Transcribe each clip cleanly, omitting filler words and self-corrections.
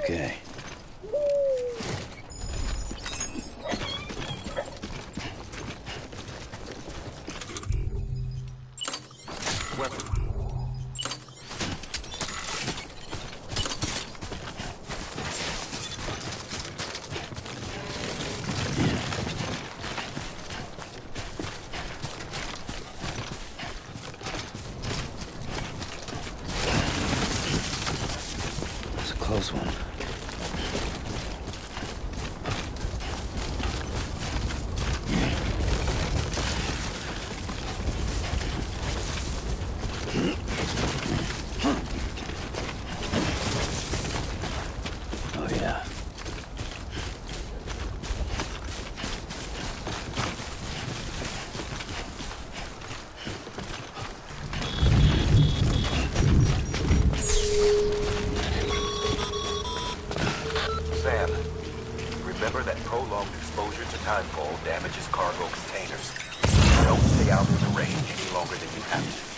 Okay. It's a close one. Oh, yeah. Sam, remember that prolonged exposure to timefall damages cargo containers. Don't stay out in the rain any longer than you have to.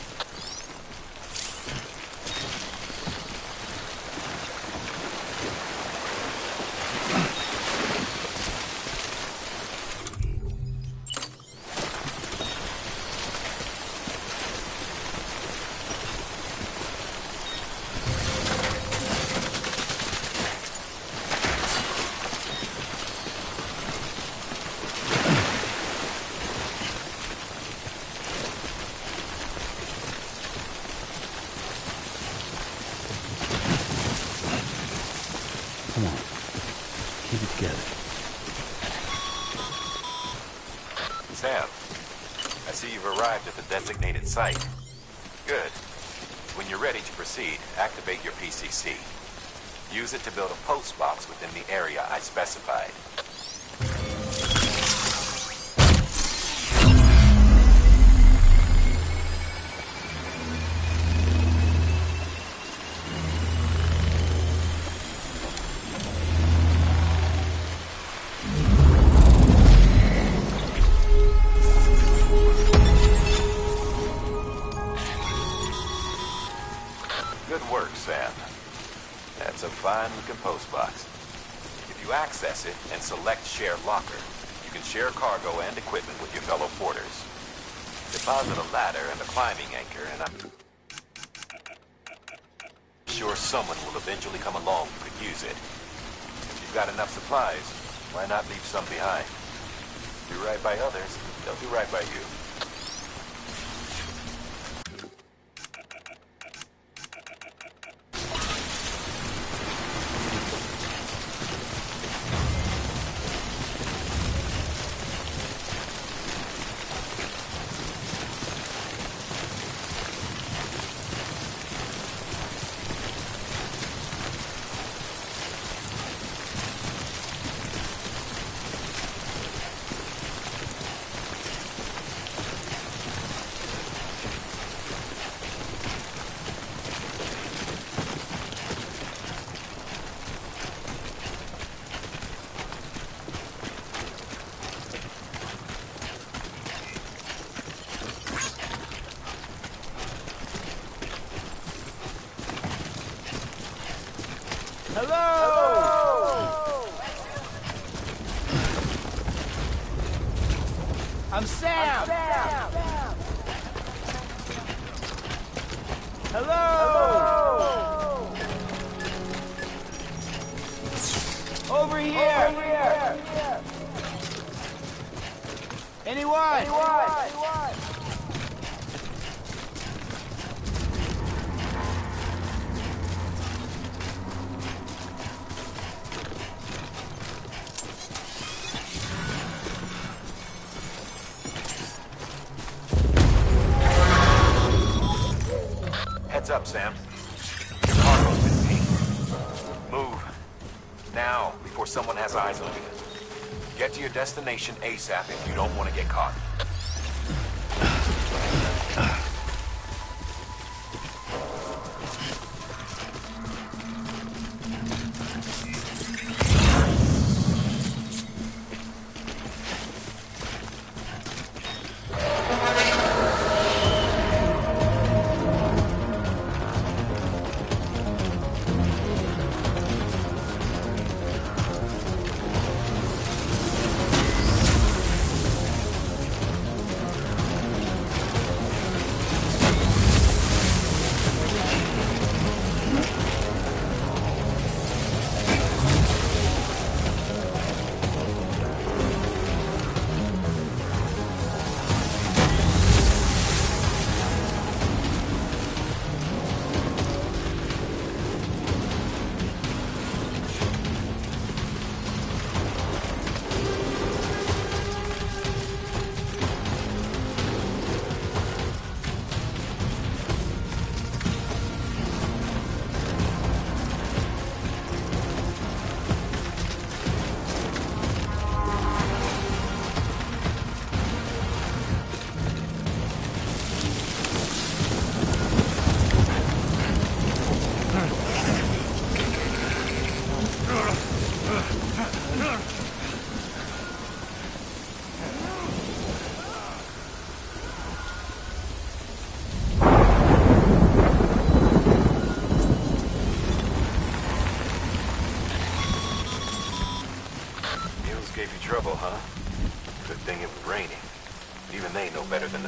Come on. Keep it together. Sam, I see you've arrived at the designated site. Good. When you're ready to proceed, activate your PCC. Use it to build a post box within the area I specified. Good work, Sam. That's a fine-looking post box. If you access it and select Share Locker, you can share cargo and equipment with your fellow porters. Deposit a ladder and a climbing anchor, and I'm sure someone will eventually come along who could use it. If you've got enough supplies, why not leave some behind? Do right by others, they'll do right by you. I'm Sam. Hello. Over here. Anyone? Heads up, Sam. Your cargo's been pinged. Move. Now, before someone has eyes on you. Get to your destination ASAP if you don't want to get caught.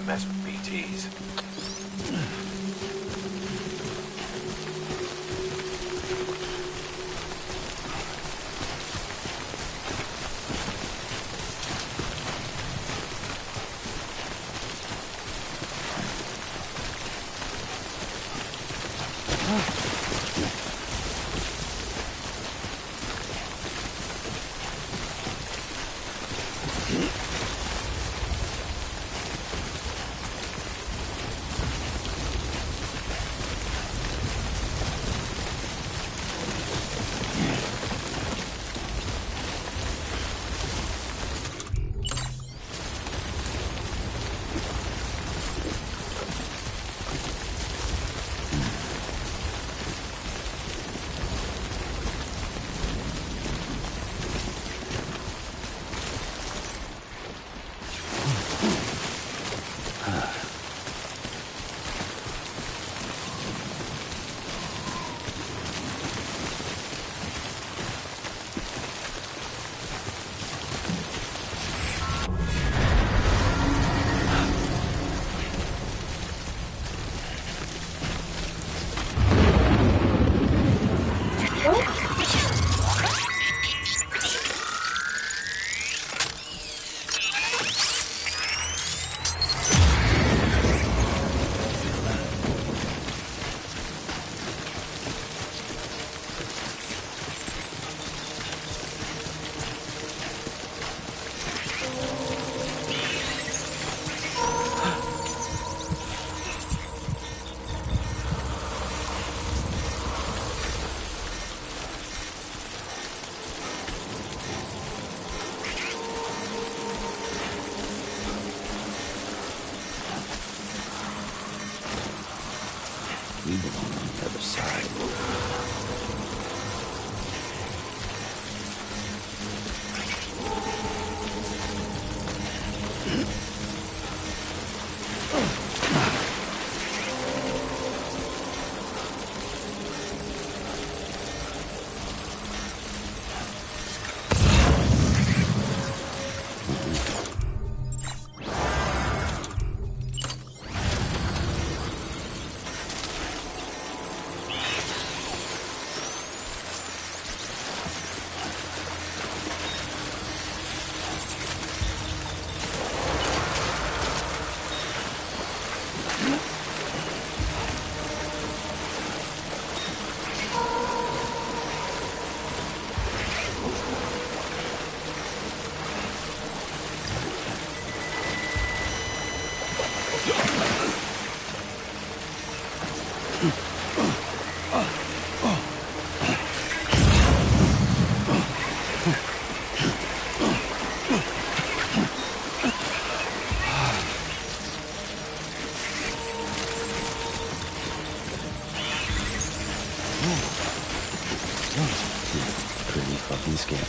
mess with BTs. We belong on the other side. Pretty fucking scary.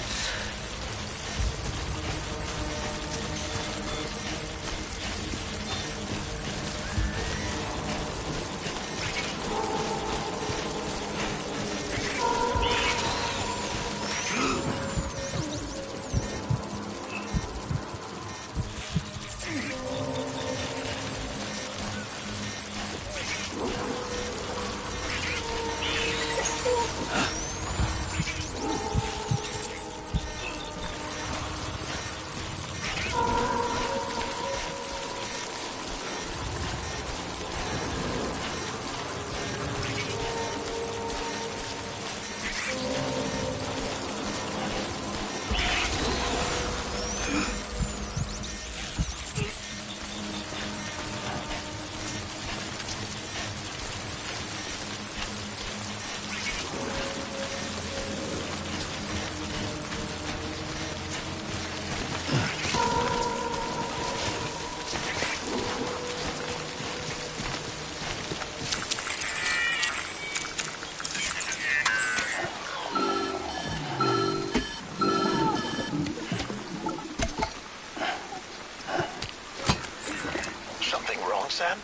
Sam?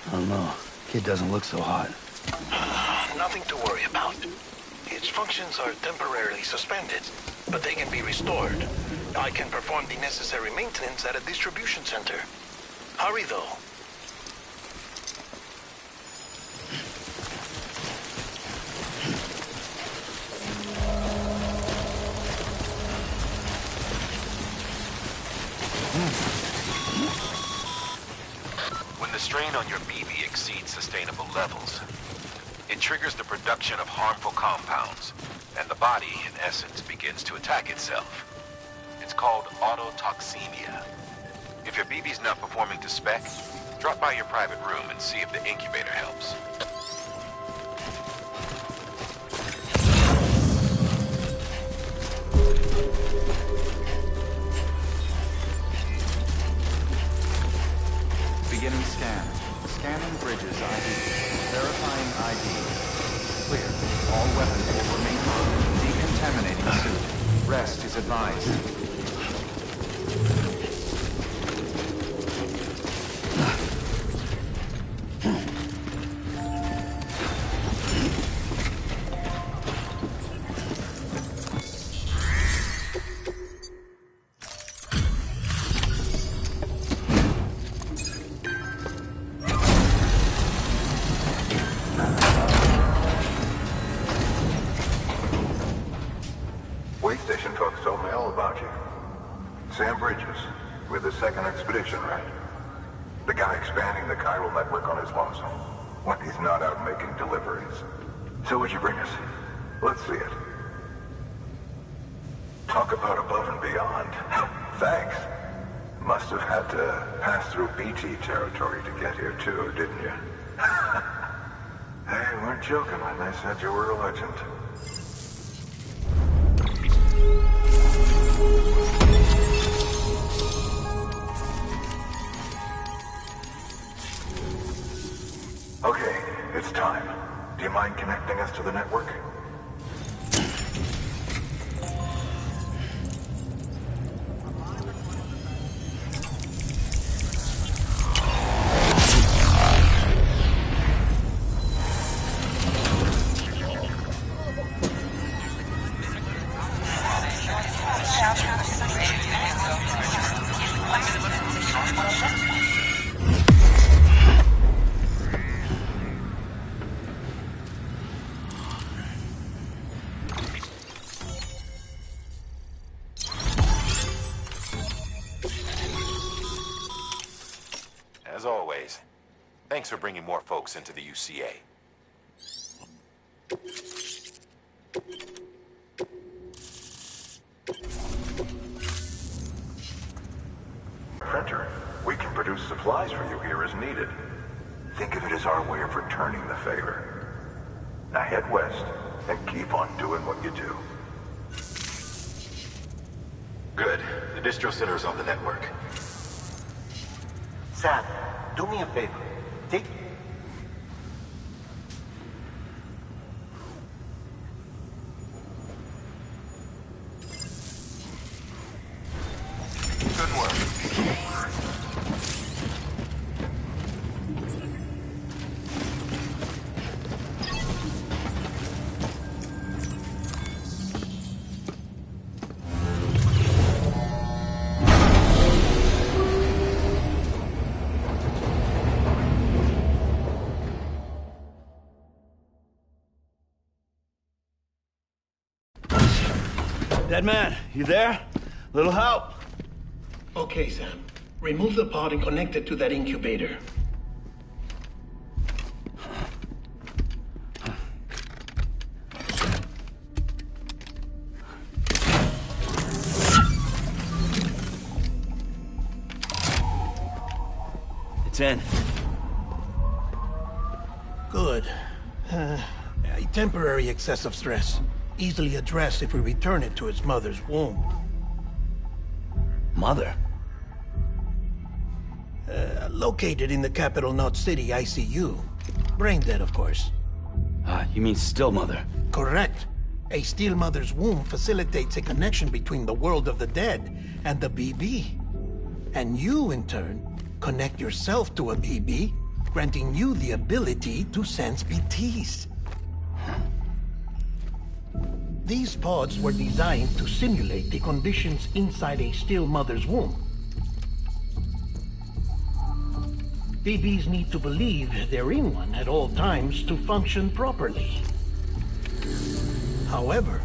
I don't know. Kid doesn't look so hot. Nothing to worry about. Its functions are temporarily suspended, but they can be restored. I can perform the necessary maintenance at a distribution center. Hurry, though. strain on your BB exceeds sustainable levels. It triggers the production of harmful compounds, and the body, in essence, begins to attack itself. It's called autotoxemia. If your BB's not performing to spec, drop by your private room and see if the incubator helps. Beginning scan. Scanning bridges ID. Verifying ID. Clear. All weapons will remain on. Decontaminating suit. Rest is advised. So what'd you bring us? Let's see it. Talk about above and beyond. Thanks. Must have had to pass through BT territory to get here too, didn't you? They weren't joking when they said you were a legend. Okay, it's time. Do you mind connecting us to the network? As always, thanks for bringing more folks into the UCA. Printer, we can produce supplies for you here as needed. Think of it as our way of returning the favor. Now head west and keep on doing what you do. Good. The distro center's on the network. Sam, do me a favor. Take... Good work. Dead man, you there? Little help? Okay, Sam. Remove the pod and connect it to that incubator. It's in. Good. A temporary excessive stress. Easily addressed if we return it to its mother's womb. Mother? Located in the capital Knot City ICU. Brain dead, of course. You mean still mother? Correct. A still mother's womb facilitates a connection between the world of the dead and the BB. And you, in turn, connect yourself to a BB, granting you the ability to sense BTs. These pods were designed to simulate the conditions inside a still mother's womb. BBs need to believe they're in one at all times to function properly. However,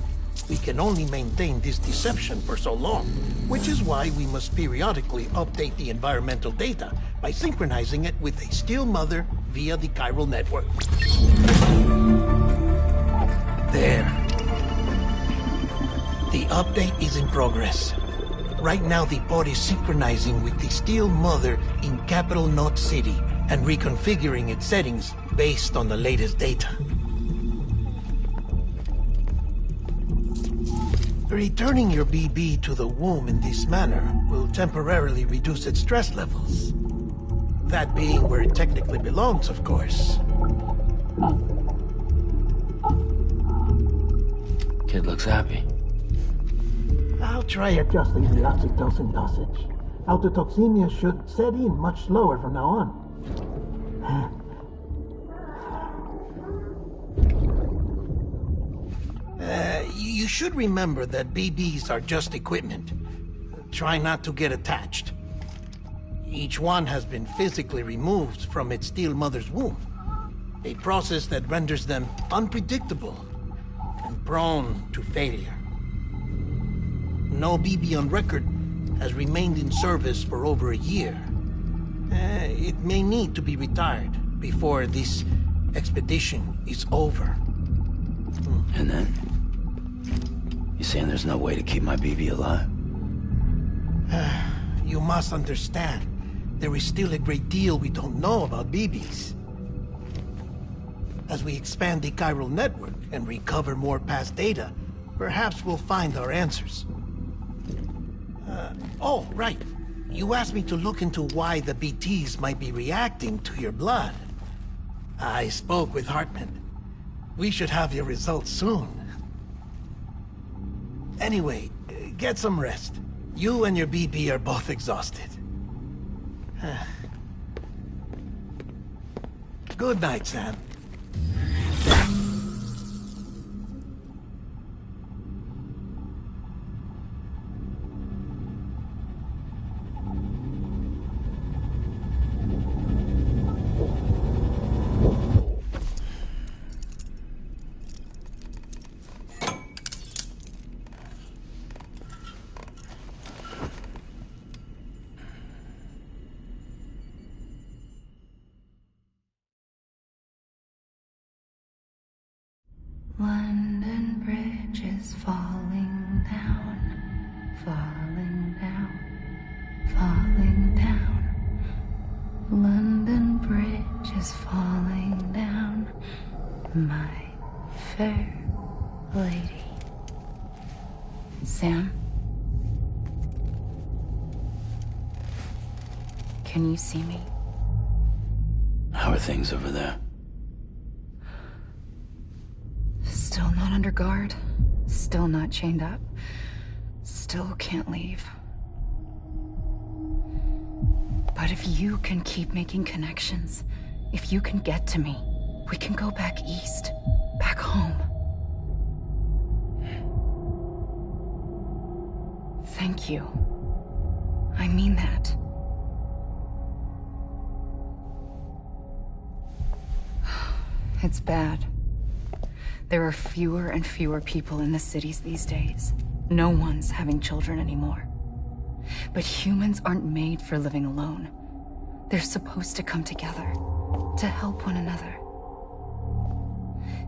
We can only maintain this deception for so long, which is why we must periodically update the environmental data by synchronizing it with a still mother via the chiral network. There. The update is in progress. Right now, the pod is synchronizing with the Steel Mother in Capital Knot City and reconfiguring its settings based on the latest data. Returning your BB to the womb in this manner will temporarily reduce its stress levels. That being where it technically belongs, of course. Kid looks happy. I'll try adjusting the oxytocin dosage. Autotoxemia should set in much slower from now on. You should remember that BBs are just equipment. Try not to get attached. Each one has been physically removed from its steel mother's womb. A process that renders them unpredictable and prone to failure. No BB on record has remained in service for over a year. It may need to be retired before this expedition is over. And then? You saying there's no way to keep my BB alive? You must understand, there is still a great deal we don't know about BBs. As we expand the chiral network and recover more past data, perhaps we'll find our answers. Oh, right. You asked me to look into why the BTs might be reacting to your blood. I spoke with Hartman. We should have your results soon. Anyway, get some rest. You and your BB are both exhausted. Good night, Sam. London Bridge is falling down, falling down, falling down. London Bridge is falling down, my fair lady. Sam? Can you see me? How are things over there? Still not under guard, still not chained up, still can't leave. But if you can keep making connections, if you can get to me, we can go back east, back home. Thank you. I mean that. It's bad. There are fewer and fewer people in the cities these days. No one's having children anymore. But humans aren't made for living alone. They're supposed to come together, to help one another.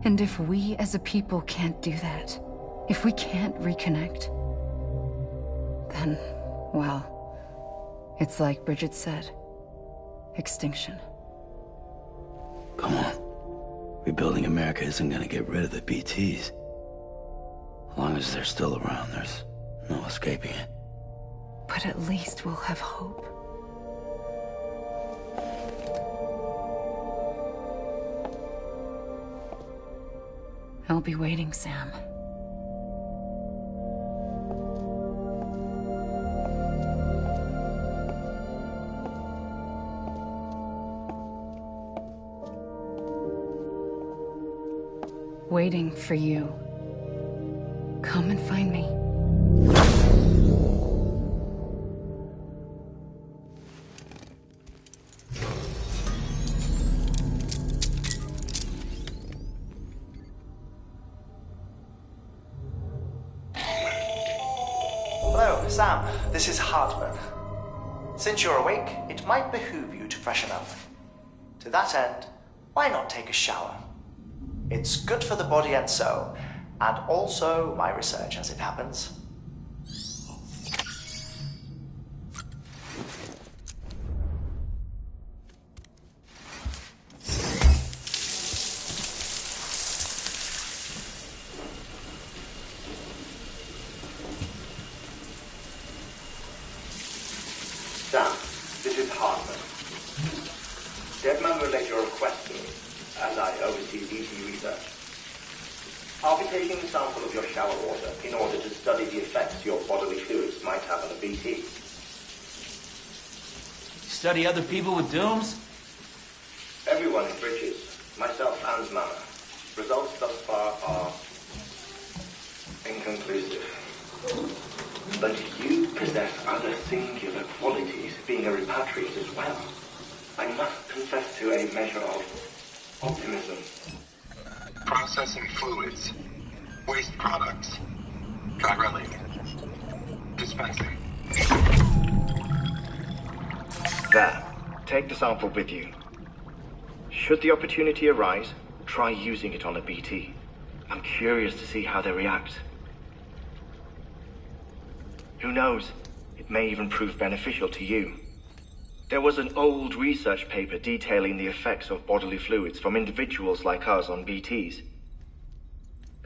And if we as a people can't do that, if we can't reconnect, then, well, it's like Bridget said, extinction. Come on. Rebuilding America isn't gonna get rid of the BTs. As long as they're still around, there's no escaping it. But at least we'll have hope. I'll be waiting, Sam. Waiting for you. Come and find me. Sam, this is Hartman. Since you're awake, it might behoove you to freshen up. To that end, why not take a shower? It's good for the body and soul, and also my research as it happens. Sam, this is Hartman. Deadman relayed your request to me, as I oversee BT research. I'll be taking a sample of your shower water in order to study the effects your bodily fluids might have on a BT. Study other people with dooms? Everyone in Bridges, myself and Mama. Results thus far are inconclusive. But you possess other singular qualities, being a repatriate as well. I must confess to a measure of optimism. Processing fluids. Waste products. Dry dispensing. There. Take the sample with you. Should the opportunity arise, try using it on a BT. I'm curious to see how they react. Who knows? It may even prove beneficial to you. There was an old research paper detailing the effects of bodily fluids from individuals like us on BTs.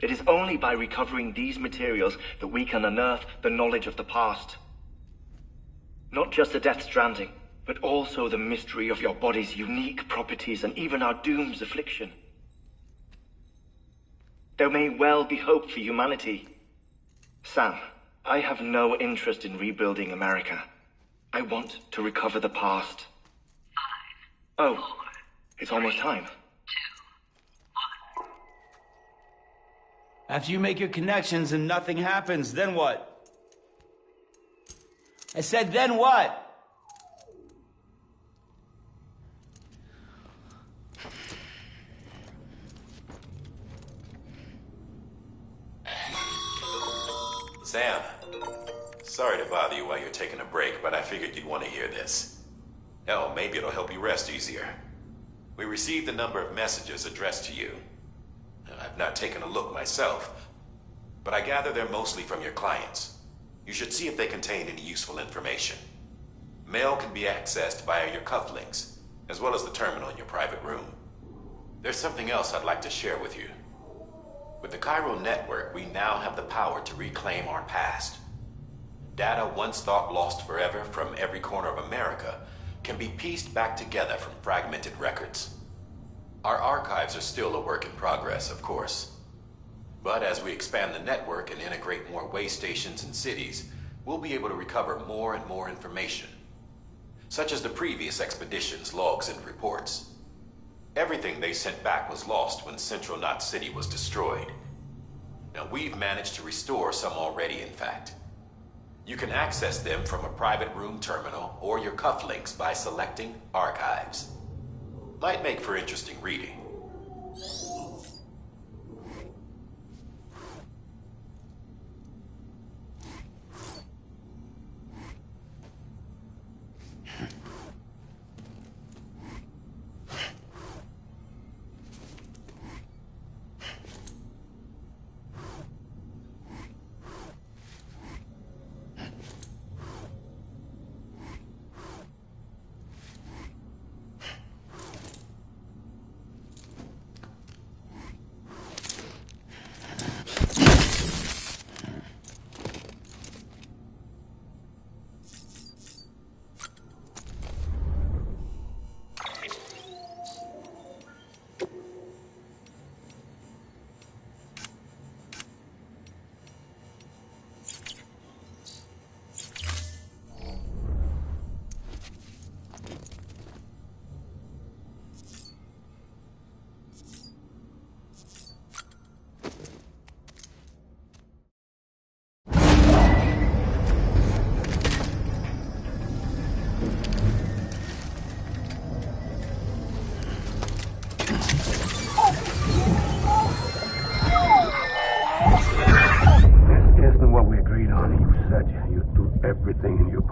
It is only by recovering these materials that we can unearth the knowledge of the past. Not just the Death Stranding, but also the mystery of your body's unique properties and even our doom's affliction. There may well be hope for humanity. Sam, I have no interest in rebuilding America. I want to recover the past. 5, 4, it's almost time. 2, 1. After you make your connections and nothing happens, then what? I said, then what? Sam, sorry to bother you while you're taking a break, but I figured you'd want to hear this. Hell, maybe it'll help you rest easier. We received a number of messages addressed to you. I've not taken a look myself, but I gather they're mostly from your clients. You should see if they contain any useful information. Mail can be accessed via your cufflinks, as well as the terminal in your private room. There's something else I'd like to share with you. With the Chiral network, we now have the power to reclaim our past. Data once thought lost forever from every corner of America can be pieced back together from fragmented records. Our archives are still a work in progress, of course. But as we expand the network and integrate more way stations and cities, we'll be able to recover more and more information, such as the previous expedition's logs and reports. Everything they sent back was lost when Central Knot City was destroyed. Now, we've managed to restore some already, in fact. You can access them from a private room terminal or your cufflinks by selecting Archives. Might make for interesting reading.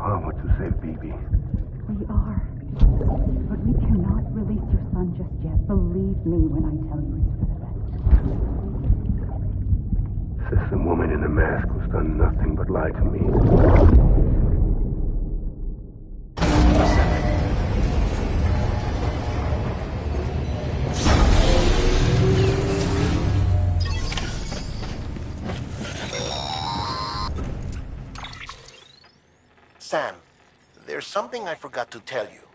power to save BB. We are. But we cannot release your son just yet. Believe me when I tell you it's for the best. Says some woman in a mask who's done nothing but lie to me. Sam, there's something I forgot to tell you.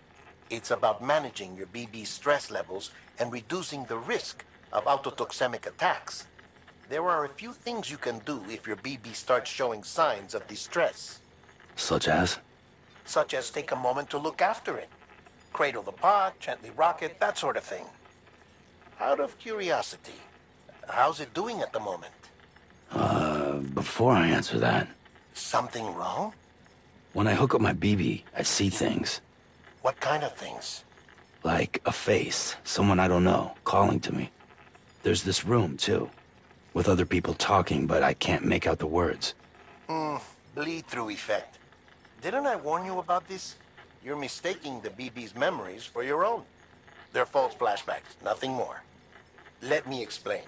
It's about managing your BB stress levels and reducing the risk of autotoxemic attacks. There are a few things you can do if your BB starts showing signs of distress. Such as? Such as take a moment to look after it. Cradle the pot, gently rock it, that sort of thing. Out of curiosity, how's it doing at the moment? Before I answer that... Something wrong? When I hook up my BB, I see things. What kind of things? Like a face, someone I don't know, calling to me. There's this room, too, with other people talking, but I can't make out the words. Bleed-through effect. Didn't I warn you about this? You're mistaking the BB's memories for your own. They're false flashbacks, nothing more. Let me explain.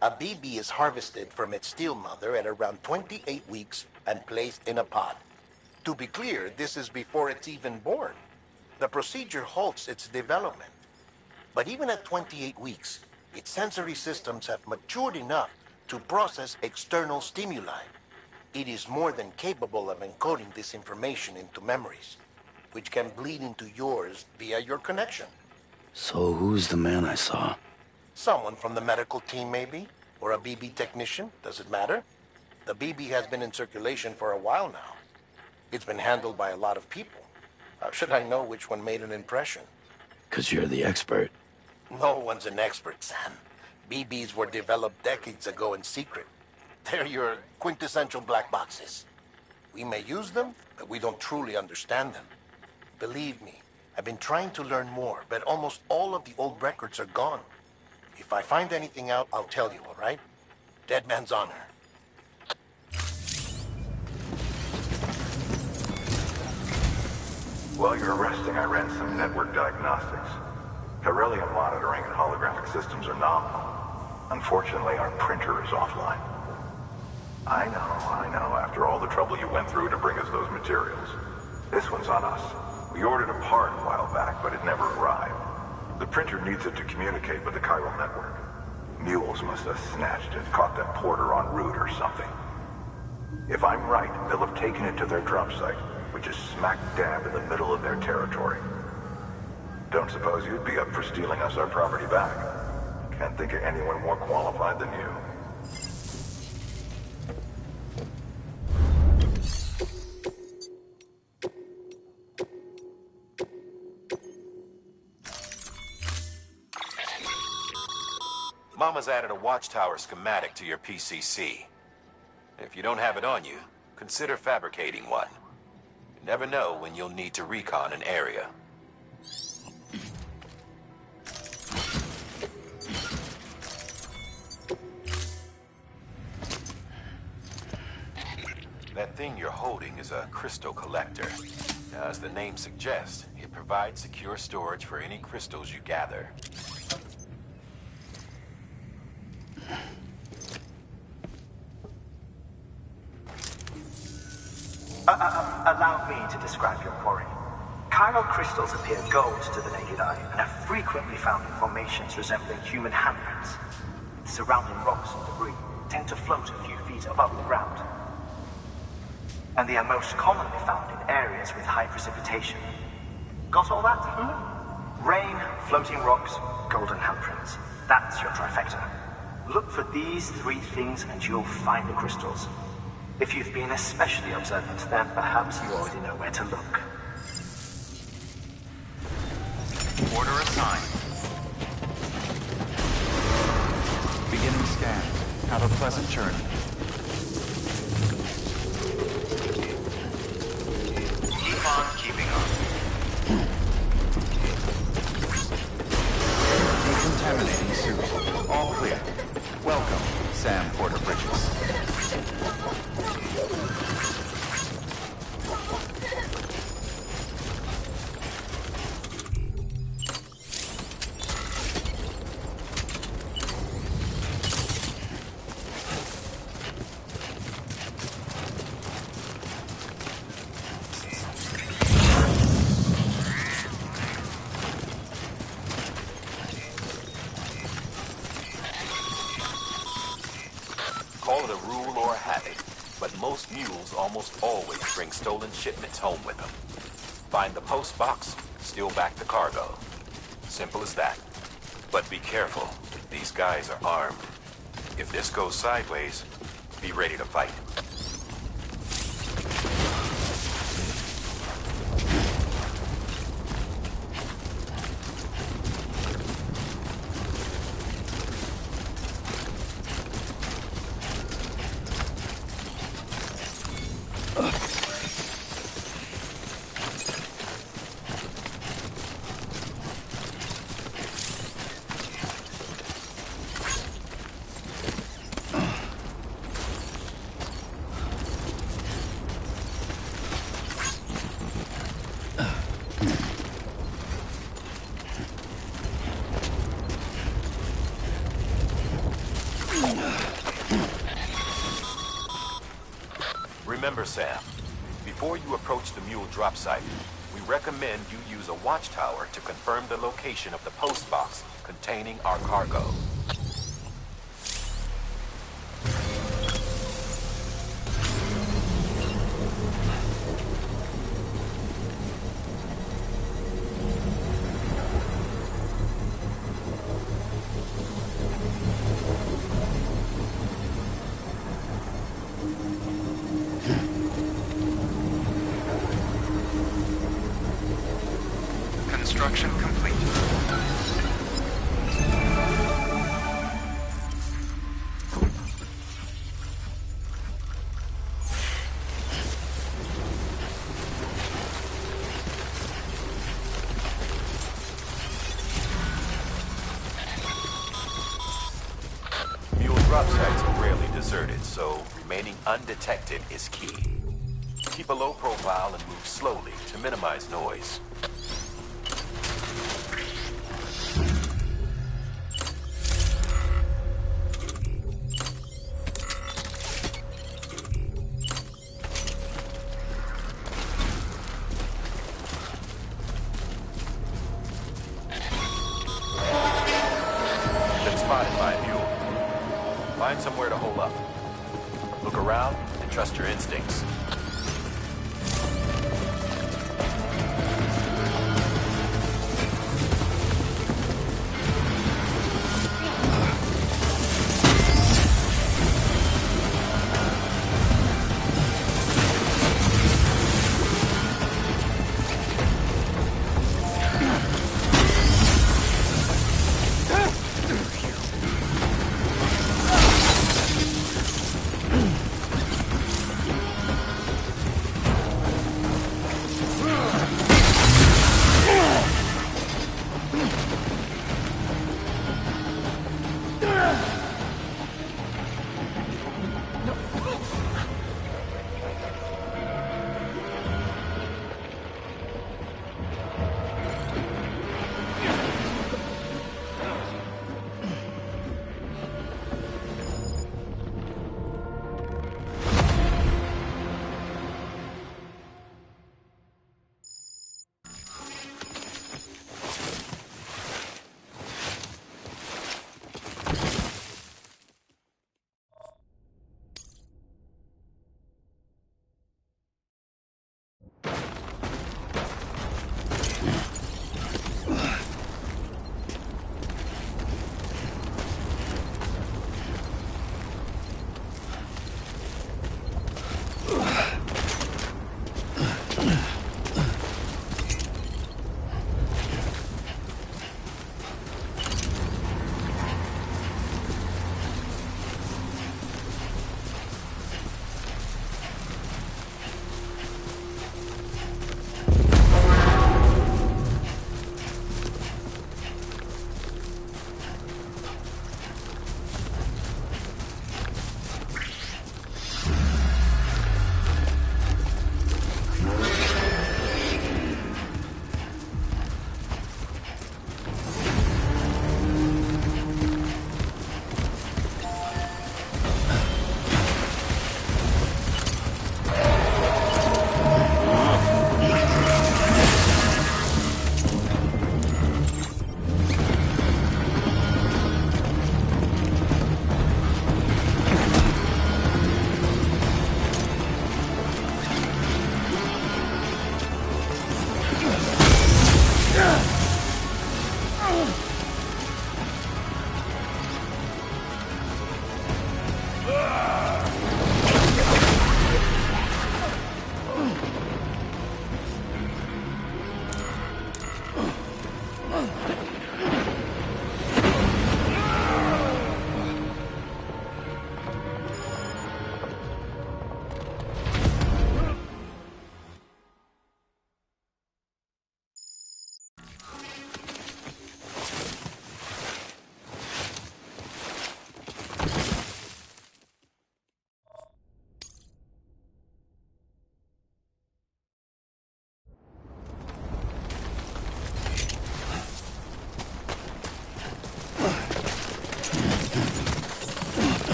A BB is harvested from its steel mother at around 28 weeks and placed in a pod. To be clear, this is before it's even born. The procedure halts its development. But even at 28 weeks, its sensory systems have matured enough to process external stimuli. It is more than capable of encoding this information into memories, which can bleed into yours via your connection. So who's the man I saw? Someone from the medical team, maybe? Or a BB technician? Does it matter? The BB has been in circulation for a while now. It's been handled by a lot of people. How should I know which one made an impression? 'Cause you're the expert. No one's an expert, Sam. BBs were developed decades ago in secret. They're your quintessential black boxes. We may use them, but we don't truly understand them. Believe me, I've been trying to learn more, but almost all of the old records are gone. If I find anything out, I'll tell you, all right? Dead man's honor. While you're resting, I ran some network diagnostics. Beryllium monitoring and holographic systems are nominal. Unfortunately, our printer is offline. I know, after all the trouble you went through to bring us those materials. This one's on us. We ordered a part a while back, but it never arrived. The printer needs it to communicate with the chiral network. Mules must have snatched it, caught that porter en route or something. If I'm right, they'll have taken it to their drop site, which is smack dab in the middle of their territory. Don't suppose you'd be up for stealing us our property back? Can't think of anyone more qualified than you. Mama's added a watchtower schematic to your PCC. If you don't have it on you, consider fabricating one. You never know when you'll need to recon an area. That thing you're holding is a crystal collector. Now, as the name suggests, it provides secure storage for any crystals you gather. Allow me to describe your quarry. Chiral crystals appear gold to the naked eye and are frequently found in formations resembling human handprints. Surrounding rocks and debris tend to float a few feet above the ground. And they are most commonly found in areas with high precipitation. Got all that? Rain, floating rocks, golden handprints. That's your trifecta. Look for these three things and you'll find the crystals. If you've been especially observant, then perhaps you already know where to look. Order assigned. Beginning scan. Have a pleasant journey. Keep on keeping on. Decontaminating suit. All clear. Welcome, Sam Porter Bridges. Call it a rule or a habit, but most mules almost always bring stolen shipments home with them. Find the post box, steal back the cargo. Simple as that. But be careful. These guys are armed. If this goes sideways, be ready to fight. Remember, Sam, before you approach the mule drop site, we recommend you use a watchtower to confirm the location of the post box containing our cargo. Construction complete. Mule drop sites are rarely deserted, so remaining undetected is key. Keep a low profile and move slowly to minimize noise. Spotted by a mule. Find somewhere to hole up. Look around and trust your instincts.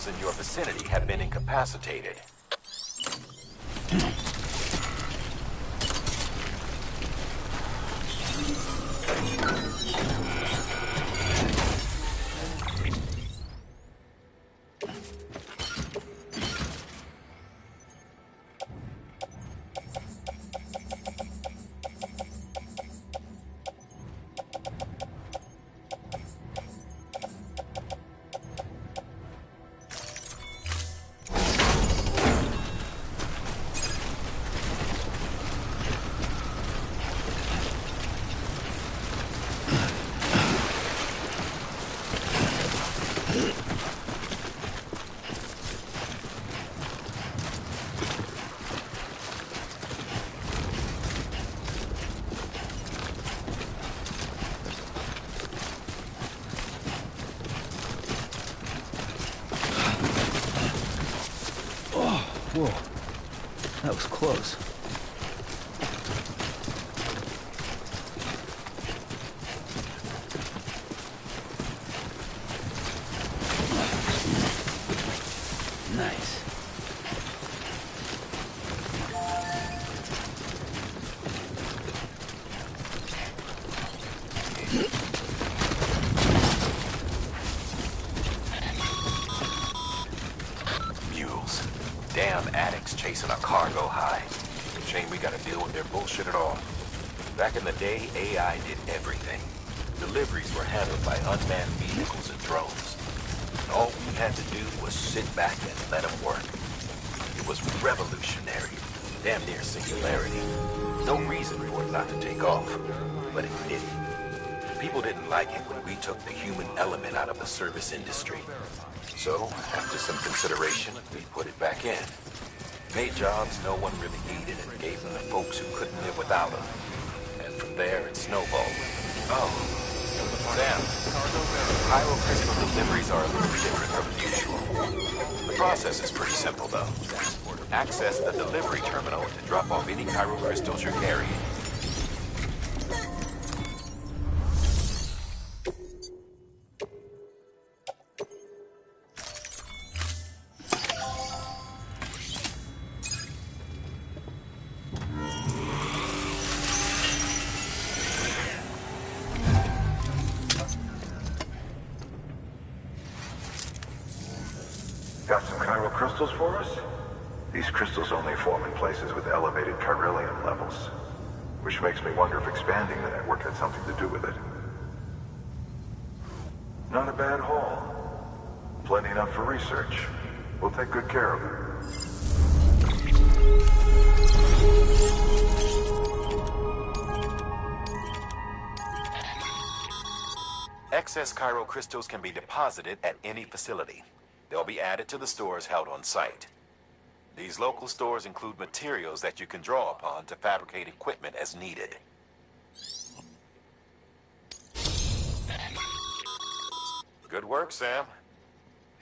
terminals in your vicinity have been incapacitated. Whoa, that was close. Nice. Mules. Damn addicts chasing a cargo high. Shame we gotta deal with their bullshit at all. Back in the day, AI did everything. Deliveries were handled by unmanned vehicles and drones. And all we had to do was sit back and let them work. It was revolutionary. Damn near singularity. No reason for it not to take off. But it didn't. People didn't like it when we took the human element out of the service industry. So, after some consideration, we put it back in. Made jobs no one really needed and gave them to folks who couldn't live without them. And from there, it snowballed. Oh, Sam, Pyro Crystal deliveries are a little different from usual. The process is pretty simple, though. Access the delivery terminal to drop off any Pyro Crystals you're carrying. Got some chiral crystals for us? These crystals only form in places with elevated chiralium levels, which makes me wonder if expanding the network had something to do with it. Not a bad haul. Plenty enough for research. We'll take good care of it. Excess chiral crystals can be deposited at any facility. They'll be added to the stores held on site. These local stores include materials that you can draw upon to fabricate equipment as needed. Good work, Sam.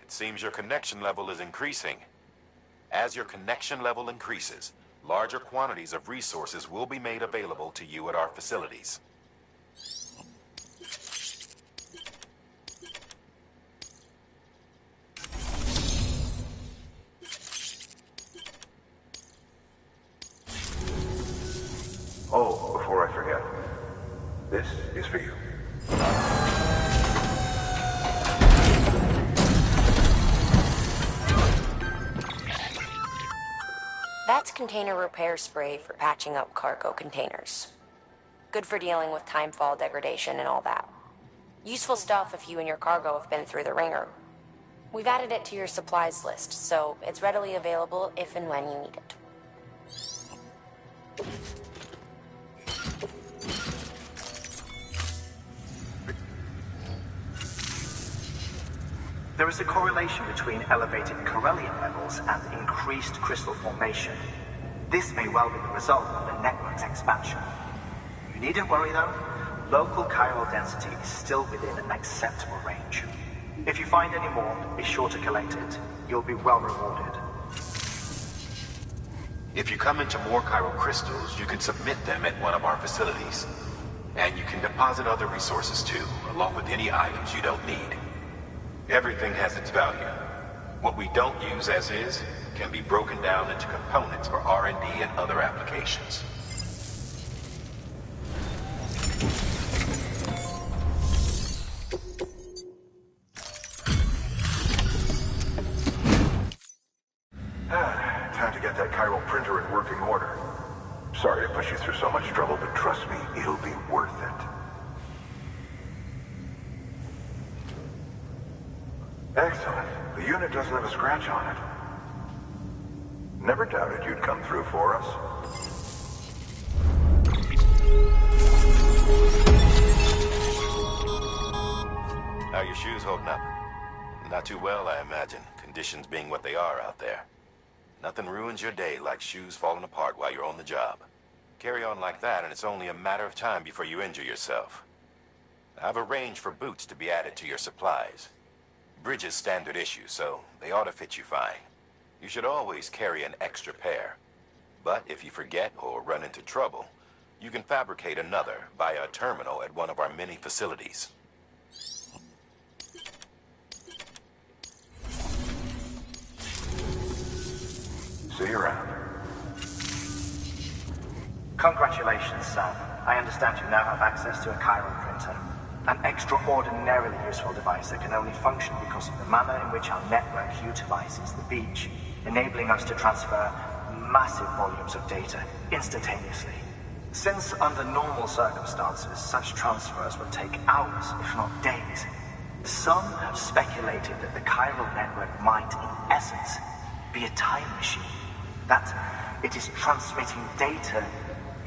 It seems your connection level is increasing. As your connection level increases, larger quantities of resources will be made available to you at our facilities. Oh, before I forget, this is for you. That's container repair spray for patching up cargo containers. Good for dealing with timefall degradation and all that. Useful stuff if you and your cargo have been through the ringer. We've added it to your supplies list, so it's readily available if and when you need it. There is a correlation between elevated chiralium levels and increased crystal formation. This may well be the result of the network's expansion. You needn't worry though. Local chiral density is still within an acceptable range. If you find any more, be sure to collect it. You'll be well rewarded. If you come into more chiral crystals, you can submit them at one of our facilities. And you can deposit other resources too, along with any items you don't need. Everything has its value. What we don't use as is can be broken down into components for R&D and other applications. Time to get that chiral printer in working order. Sorry to push you through so much trouble, but trust me, it'll be worth it. Excellent. The unit doesn't have a scratch on it. Never doubted you'd come through for us. How are your shoes holding up? Not too well, I imagine. Conditions being what they are out there. Nothing ruins your day like shoes falling apart while you're on the job. Carry on like that and it's only a matter of time before you injure yourself. I've arranged for boots to be added to your supplies. Bridges standard issue, so they ought to fit you fine. You should always carry an extra pair. But if you forget or run into trouble, you can fabricate another via a terminal at one of our many facilities. See you around. Congratulations, Sam. I understand you now have access to a chiral printer. An extraordinarily useful device that can only function because of the manner in which our network utilizes the beach, enabling us to transfer massive volumes of data instantaneously. Since under normal circumstances, such transfers would take hours, if not days, some have speculated that the chiral network might, in essence, be a time machine. That it is transmitting data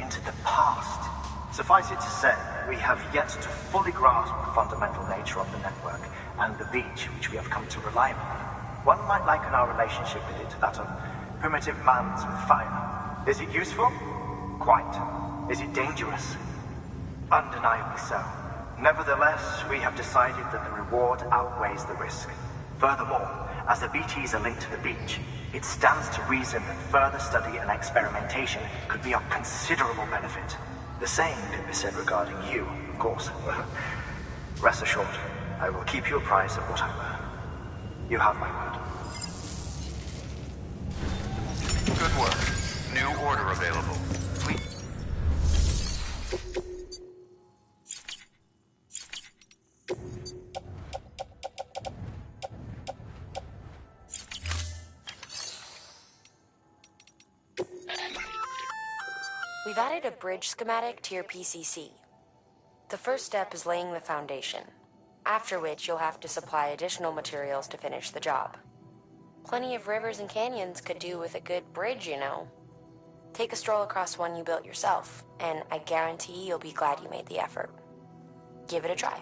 into the past. Suffice it to say, we have yet to fully grasp the fundamental nature of the network and the beach which we have come to rely upon. One might liken our relationship with it to that of primitive man's with fire. Is it useful? Quite. Is it dangerous? Undeniably so. Nevertheless, we have decided that the reward outweighs the risk. Furthermore, as the BTs are linked to the beach, it stands to reason that further study and experimentation could be of considerable benefit. The same can be said regarding you, of course. Rest assured, I will keep you apprised of what I learn. You have my word. Good work. New order available. Please. We've added a bridge schematic to your PCC. The first step is laying the foundation, after which you'll have to supply additional materials to finish the job. Plenty of rivers and canyons could do with a good bridge, you know. Take a stroll across one you built yourself, and I guarantee you'll be glad you made the effort. Give it a try.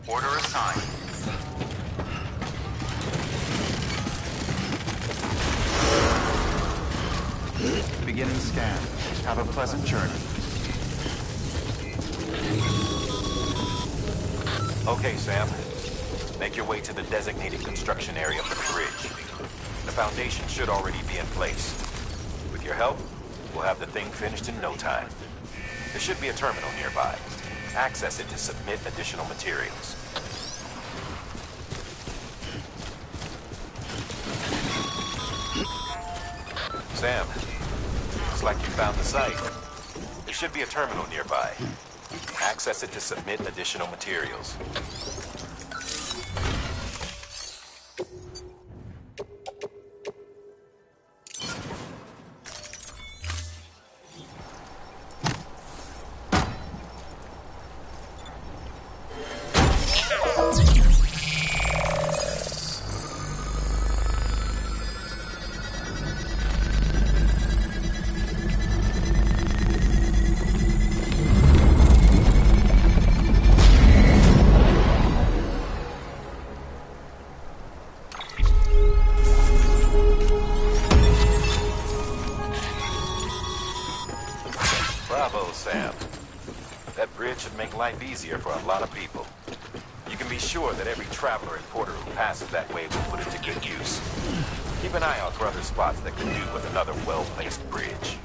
Order assigned. Beginning scan. Have a pleasant journey. Okay, Sam. Make your way to the designated construction area for the bridge. The foundation should already be in place. With your help, we'll have the thing finished in no time. There should be a terminal nearby. Access it to submit additional materials. Sam, looks like you found the site. There should be a terminal nearby. Access it to submit additional materials. Bravo, Sam. That bridge should make life easier for a lot of people. You can be sure that every traveler and porter who passes that way will put it to good use. Keep an eye out for other spots that could do with another well-placed bridge.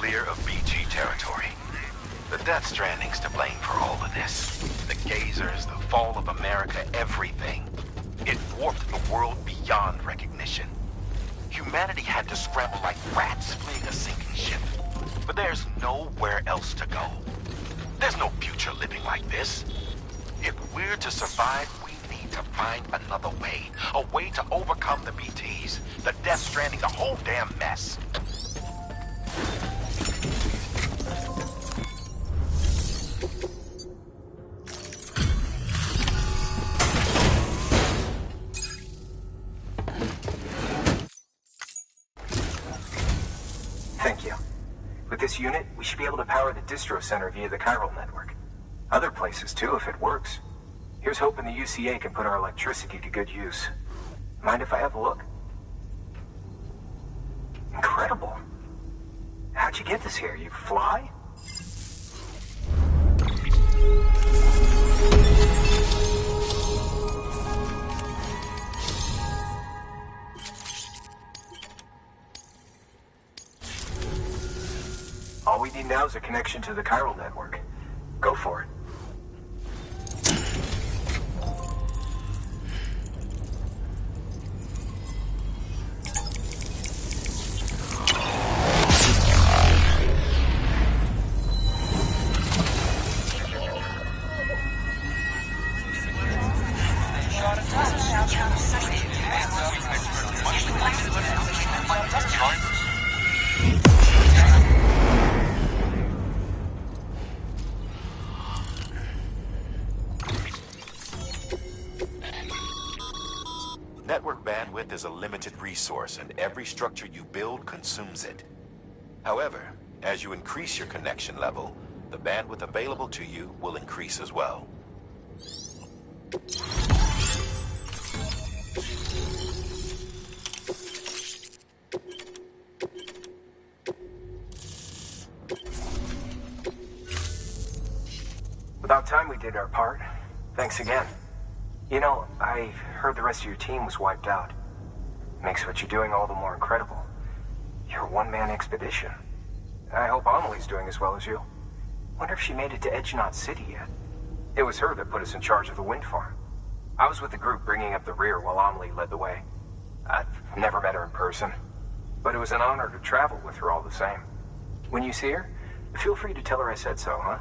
clear of BG territory. The Death Stranding's to blame for all of this. The gazers, the fall of America, everything. It warped the world beyond recognition. Humanity had to scramble like rats fleeing a sinking ship. But there's nowhere else to go. There's no future living like this. If we're to survive, we need to find another way. A way to overcome the BTs, the Death Stranding, the whole damn mess. Thank you. With this unit, we should be able to power the distro center via the chiral network. Other places too, if it works. Here's hoping the UCA can put our electricity to good use. Mind if I have a look? Incredible. How'd you get this here? You fly? All we need now is a connection to the chiral network. Go for it. Network bandwidth is a limited resource, and every structure you build consumes it. However, as you increase your connection level, the bandwidth available to you will increase as well. About time we did our part. Thanks again. You know, I heard the rest of your team was wiped out. Makes what you're doing all the more incredible. You're a one-man expedition. I hope Amelie's doing as well as you. Wonder if she made it to Edgenot City yet. It was her that put us in charge of the wind farm. I was with the group bringing up the rear while Amelie led the way. I've never met her in person, but it was an honor to travel with her all the same. When you see her, feel free to tell her I said so, huh?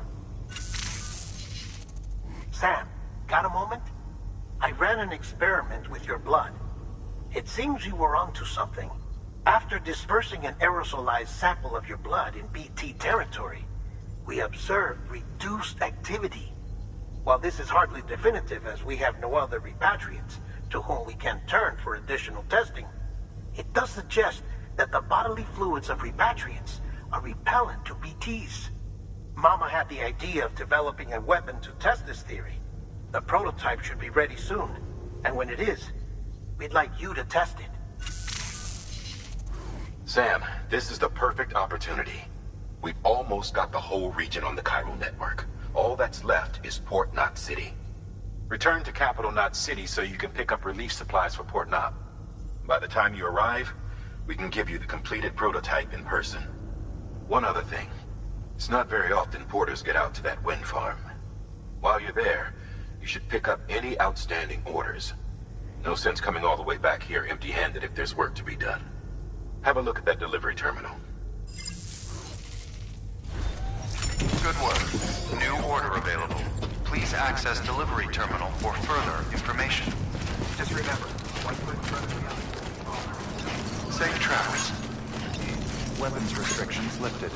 Sam, got a moment? I ran an experiment with your blood. It seems you were onto something. After dispersing an aerosolized sample of your blood in BT territory, we observed reduced activity. While this is hardly definitive, as we have no other repatriates to whom we can turn for additional testing, it does suggest that the bodily fluids of repatriates are repellent to BTs. Mama had the idea of developing a weapon to test this theory. The prototype should be ready soon, and when it is, we'd like you to test it. Sam, this is the perfect opportunity. We've almost got the whole region on the chiral network. All that's left is Port Knot City. Return to Capital Knot City so you can pick up relief supplies for Port Knot. By the time you arrive, we can give you the completed prototype in person. One other thing. It's not very often porters get out to that wind farm. While you're there, you should pick up any outstanding orders. No sense coming all the way back here empty-handed if there's work to be done. Have a look at that delivery terminal. Good work. New order available. Please access delivery terminal for further information. Just remember, one foot in front of the other. Safe travels. Weapons restrictions lifted.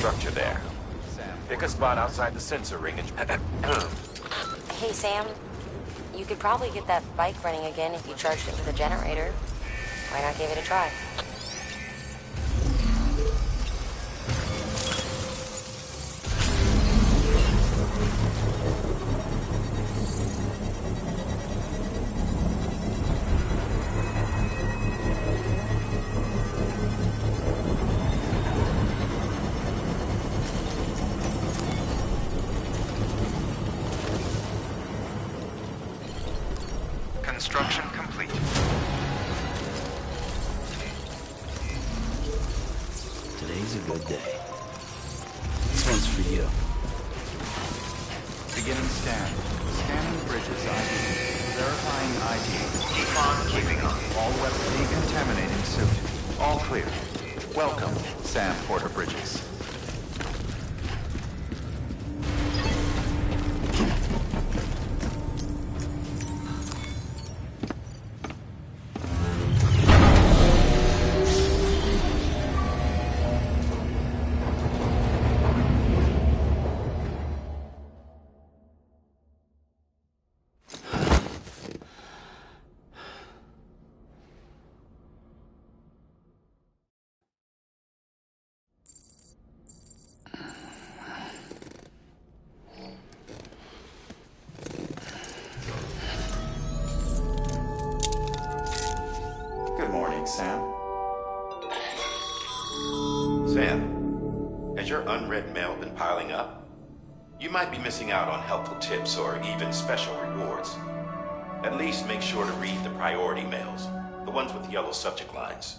structure there. Pick a spot outside the sensor ring and... Hey, Sam. You could probably get that bike running again if you charged it with a generator. Why not give it a try? Construction complete. Today's a good day. This one's for you. Beginning scan. Scanning bridges ID. Verifying ID. Keep on keeping on. All weapons decontaminating suit. All clear. Welcome, Sam Porter Bridges. Good morning, Sam. Sam, has your unread mail been piling up? You might be missing out on helpful tips or even special rewards. At least make sure to read the priority mails, the ones with yellow subject lines.